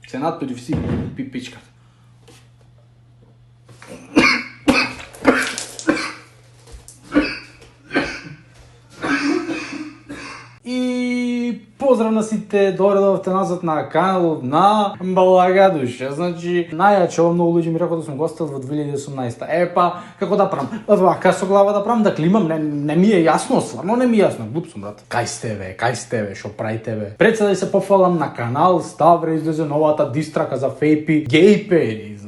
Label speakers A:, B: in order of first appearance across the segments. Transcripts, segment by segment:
A: Се надпири си пипичката. И поздрав на сите, добре дојдовте назад на каналот на Благадуша. Значи, најачо многу луѓе ми рекоа да сум гостел во 2018. Епа, како да правам? Вака со глава да правам, да климам, не ми е јасно, стварно не ми е јасно. Глуп сум, брат. Кај сте бе, шо правите бе? Пред се да се пофалам на канал, Ставре излезе новата дистрака за фейпи, гејпери.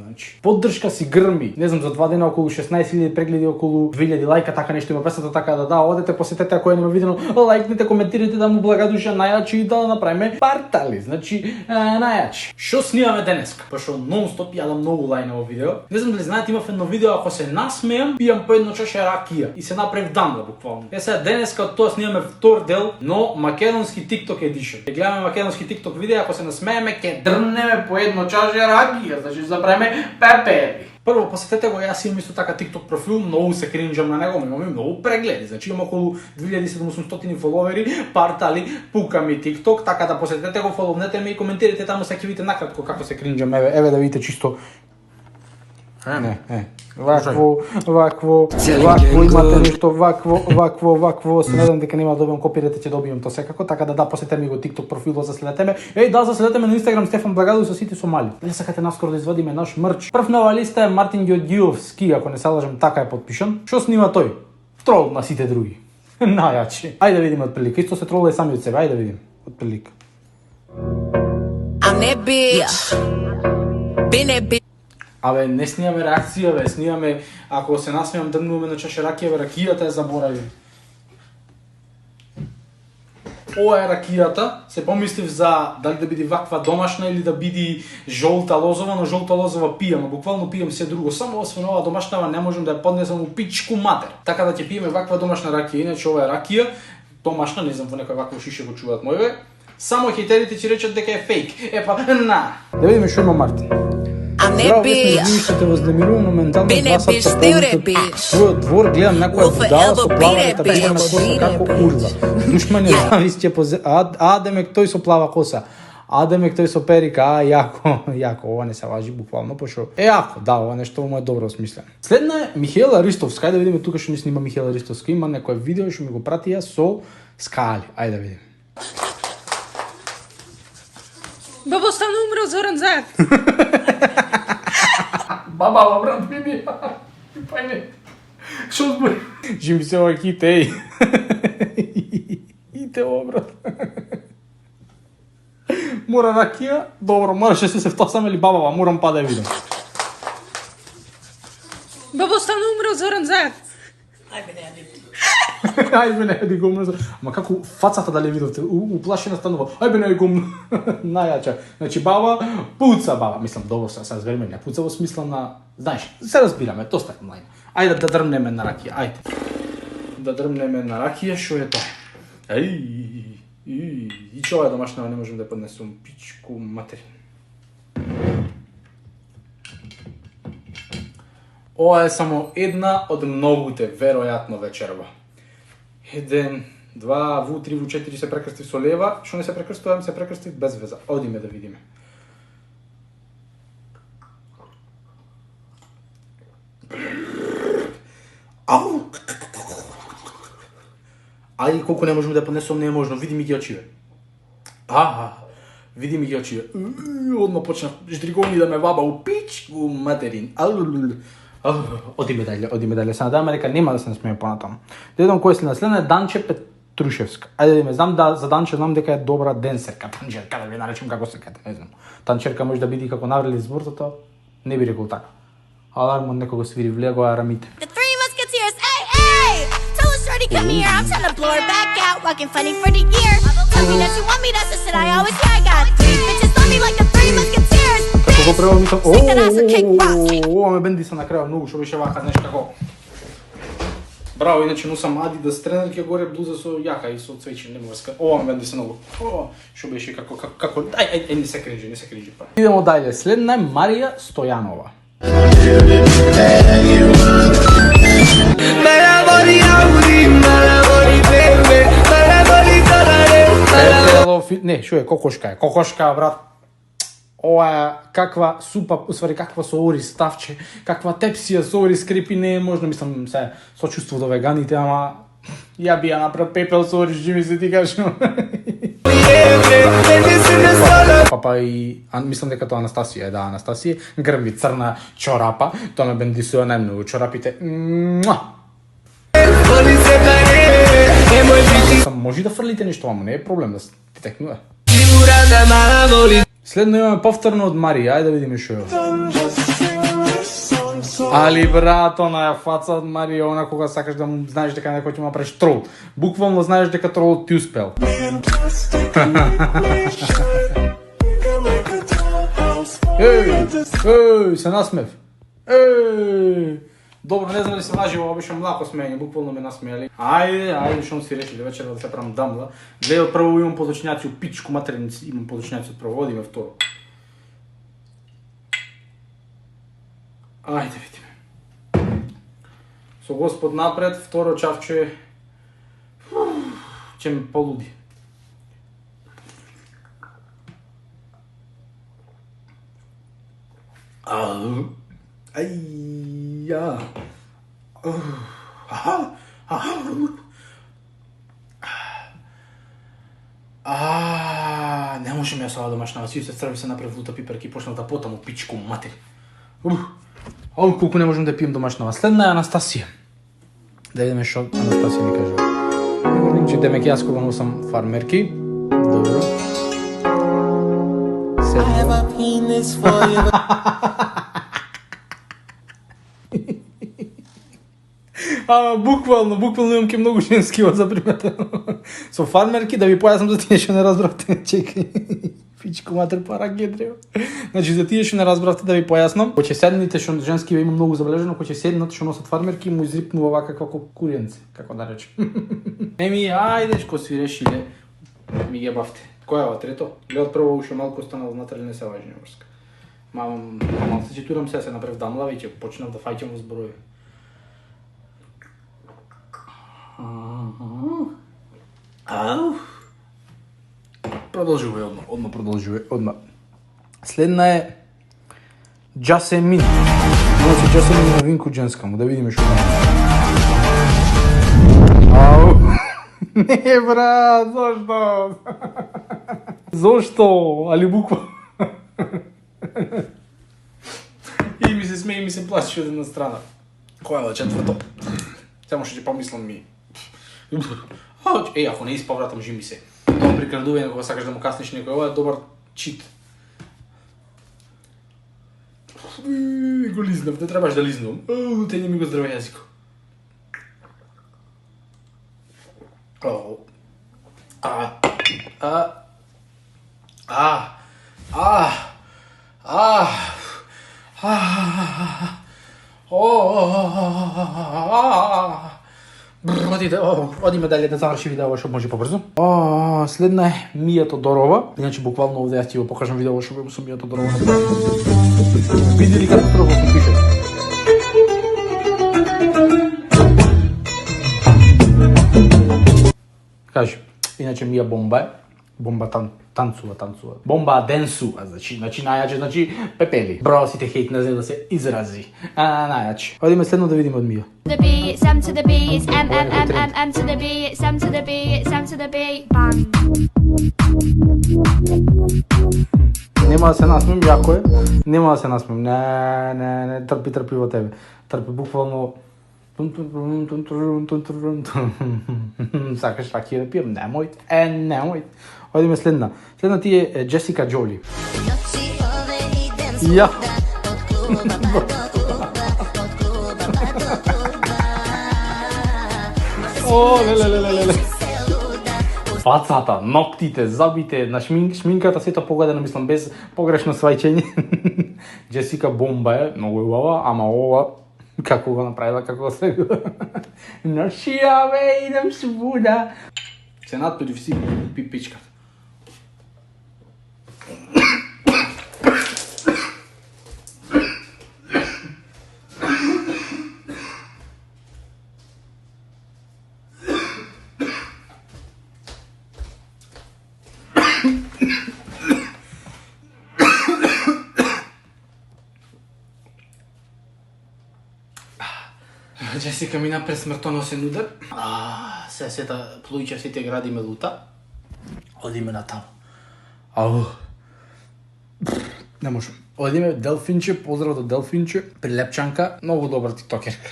A: Поддршка си грми. Не знам, за 2 дена околу 16.000 прегледи, околу 2.000 лајка, така нешто има песната, така да одете, посетете ако не ме видено, лајкнете, коментирате да му Благадуша најачи и да направиме партали. Значи, најачи. Шо снимаме денеска? Пошто нон-стоп јадам многу лајна во видео. Не знам дали знаете, имав едно видео, ако се насмеам, пијам по едно чаша ракија и се направив дамла буквално. Сега денеска од тоа снимаме втор дел, но македонски TikTok edition. Ќе гледаме македонски TikTok видео, ако се насмееме, ќе дрнеме по едно чаша ракија, значи забравиме пепери. Прво, посетете го, јас имам исто така TikTok профил, многу се кринџам на него, имам и многу прегледи, значи имам околу 2700 фоловери, партали, пука ми TikTok, така да посетете го, фоловнете ме и коментирате таму, се ќе видите накратко како се кринџам, еве да видите чисто. Вакво, имате нешто, вакво, се надам дека нема да добиам копирайте, ќе добијам то секако, така да посетете ми го TikTok профилот, заследете ме. Заследете ме на Instagram Стефан Благадуш со сите сомали. Не сакате наскоро да извадиме наш мрч. Прв на оваа листа е Мартин Ѓорѓиовски, ако не се лажам, така е подпишан. Што снима тој? Трол на сите други. Најачи. Ајде да видиме од прилика. Исто се трола и сами од себе. Ајде да видиме од прилика. Абе, не снимаме реакција, бе, снимаме, ако се насмеам дрнуваме на чаша ракија, бе, ракијата ја заборави. Ова е ракијата, се помислив за дали да биде ваква домашна или да биде жолта лозова, но жолта лозова пијам, буквално пијам се друго, само освен ова домашнава не можам да ја поднесам у пичку матер. Така да ќе пиеме ваква домашна ракија, иначе ова е ракија, домашна, не знам во некој вакво шише го чуваат мојове, само хејтерите ќе речат дека е фейк. Епа, на! Да видиме шо има Мартин. Здраво, вие те вознемирувам моментално 2 сат по повеќе својот двор, гледам некоја будала со плава ретардирана коса како урла. Душман е зависќе по Адемек тој со плава коса. Адемек тој со перика, јако, ова не се лажи буквално, пошо е јако, да, ова нешто му е добро осмислено. Следна е Михаела Ристовска, ајде да видиме тука што ми снима Михаела Ристовска, има некој видео што ми го пратија со скали, ајде да видиме.
B: Баба стана умрел Зоран Заев.
A: Баба, брат, биби. Пајме. Шо збори? Жими се ова ките, еј. Ите ова, брат. Мора ракија? Добро, мораше се втосам или баба, морам па да ја видам.
B: Баба стана умрел Зоран Заев.
A: Ајбе не јади гумно. Ама како фацата дали видовте? Уплашена станува. Ајбе не јади гумно. Најача. Значи баба пуца баба. Мислам добро се разбереме, не пуца во смисла на, знаеш, се разбираме, доста е млајна. Ајде да дрмнеме на ракија, ајде. Да дрмнеме на ракија, шо е тоа? И че ова домашна не можам да поднесам пичку материн. Ова е само една од многуте, веројатно вечерва. 1, 2, 3, 4 се прекрстив со лева, што не се прекрстувам, се прекрстив без веза. Одиме да видиме. Ау! Ајде, колку не можам да поднесам, не е можно. Види ми ги очиве. Види ми ги очиве. Одма почна ждриговни да ме ваба у пичку материн. Одиме дале. Се надаваме дека нема да се насмееме понатаму. Да видам кој е следна е Данче Петрушевска. Ајде да видиме, знам да за Данче знам дека е добра денсерка, танчерка, да ви наречам како сакате, не знам. Танчерка може да биде како наврели збортото, не би рекол така. Аларм од некого свири, влија го арамите.
C: The Three Musketeers, hey! Tell a shorty come here, I'm trying to blow her back out, walking funny for the year. Tell me that you want me, that's the shit I always say. I got 3 bitches on me like the Three Musketeers.
A: Како го превам мислам, ме бенди се на крај многу, што беше вака, знаеш како. Браво, иначе носам Adidas тренерки горе, блуза со јака и со цвеќе, нема врска. Ова ме бенди се многу. Што беше како, ај, не се кринжи па. Идемо дајле, следна е Марија Стојанова. Не, шо е, кокошка, брат. ова каква супа, усвари каква со ори ставче, каква тепсија со ори скрипи не е можно, мислам се сочувство до веганите, ама ја би ја направил пепел со ори, што ми се ти кажам. Папа и мислам дека тоа Анастасија е, да, Анастасија, грби црна чорапа, тоа ме бендисува најмногу чорапите. Може да фрлите нешто, ама не е проблем да ти текнува. Следно имаме повторно од Марија, ајде да видиме што е. Али брат, она е фаца од Марија, она кога сакаш да му знаеш дека некој ќе му направиш трол. Буквално знаеш дека тролот ти успел. Еј, се насмев. Добро, не знам дали се лажи, ова беше млако смење, буквално ме насмејали. Ајде, што си решили вечера да се правам дамла. Гледа, прво имам подлучњаци у пичку матерници, имам подлучњаци од прво, одиме второ. Ајде, видиме. Со Господ напред, второ чавче ќе ме полуди. Не може ми ја сала домашнава, си се црви се направи лута пиперки и почнав да потам у пичку матери. Колку не можам да пием домашнава. Следна е Анастасија. Да видиме што Анастасија ми кажува. Че демек јас кога носам фармерки. Добро. Буквално имам ке многу женски од заприметено. Со фармерки, да ви појаснам за тие што не разбравте. Чекај. Пичко матер пара гедрео. Значи за тие што не разбравте да ви појаснам, кој ќе седните што женски има многу забележено, кој ќе седнат што носат фармерки му изрипнува вака како куренце, како да речем. Еми, ајде што си решиле. Ми ги бавте. Кој е ова трето? Гледат прво уште малку останало внатре, не се важни врска. Мал се читурам се направив дамла, веќе почнав да фаќам во зборови. Продолжувај одма. Следна е Джасемин. Носи Джасемин на Винку Дженскаму, да видиме што не, брат, зошто? Зошто? Али буква. И ми се смее и ми се плаче од една страна. Која е четврто? Само што ќе помислам ми. Ако не исповратам, жи ми се. Тоа прикрадување кога сакаш да му каснеш некој, ова е добар чит. Го лизнав, не требаш да лизнам. Тење ми го здраве јазико. Одиме дале да заврши видео што може побрзо. Следна е Мија Тодорова. Иначе буквално овде јас ќе го покажам видео што со Мија Тодорова. Видели како прво се пише. Кажи, иначе Мија бомба е. Бомба танцува. Бомба денсува, значи најаче, пепели. Браво сите хейт не знае да се изрази. Најаче. Одиме следно да видиме од Мија.
C: The B, some to the B, it's M to the B, some to the B, some to the B, bang.
A: Нема да се насмем, јако е. Нема да се насмем. Не, трпи во тебе. Трпи буквално. Сакаш ракија да пием? Немој. Одиме следна. Следна ти е Джесика Джоли. Ја. Леле. Фацата, ноктите, зъбите, на шминката, сето погодено, мислам, без погрешно свајчење. Джесика бомба е, многу е убава, ама ова како го направила, како го следила. Ношија, идем свуда. Се надпреди си пипичката. Джесика мина през смртоносен удар. Се сета плуича сите гради ме лута. Одиме на таму. Ау. Не можам. Одиме Делфинче, поздрав до Делфинче, Прилепчанка, многу добра тиктокерка.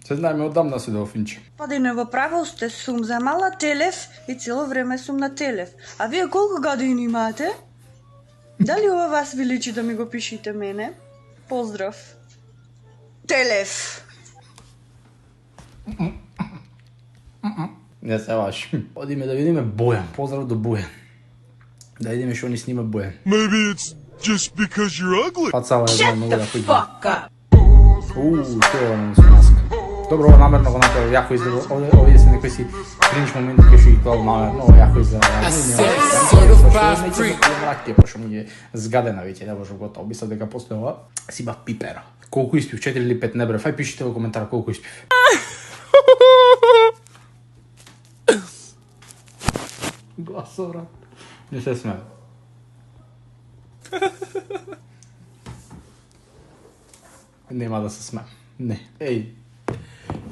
A: Се знаеме одамна си Делфинче.
D: Господине, во право сте, сум замала телев и цело време сум на телев. А вие колку години имате? Дали ова вас ви личи да ми го пишите мене? Поздрав. Телев.
A: Не се лаш. Одиме да видиме Бојан, поздрав до Бојан. Да видиме што ни снима Бојан.
E: Maybe it's just because you're ugly.
A: Пацава е знае многу јако изгледа. Што е ова маска? Добро, ова намерно го направив, јако изгледа. Овие се некои си кринч моменти кај што ги тоа намерно, ова јако изгледа. Мрак е, пошто ми е згадена веќе, не можам готово. Мислам дека после ова си бав пипера. Колку испив? 4 или 5 не брев. Ај пишите во коментар колку испив. Гласора. Не се смеја. Нема да се смеам. Не. Еј.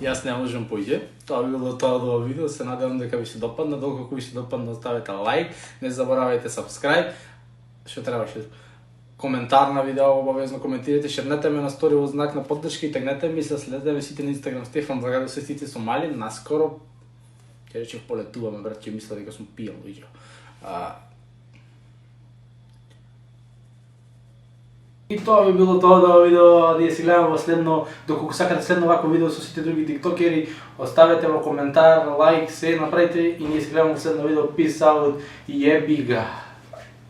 A: Јас не можам поиќе. Тоа би било тоа до ова видео. Се надевам дека ви се допадна. Доколку ви се допадна, ставете лайк. Не заборавајте subscribe. Што требаше? Коментар на видео, обавезно коментирате, шернете ме на стори во знак на поддршка и тагнете ми се, следете ме сите на Инстаграм Стефан Благадо се сите Сомали, наскоро ќе речев полетуваме, брат, ќе мисля дека сум пијан луѓе. И тоа би било тоа да видео, да ја си гледам во следно, доколку сакате следно вако видео со сите други тиктокери, оставете во коментар, лайк, се направите и ние си гледаме во следно видео. Peace out и ебига.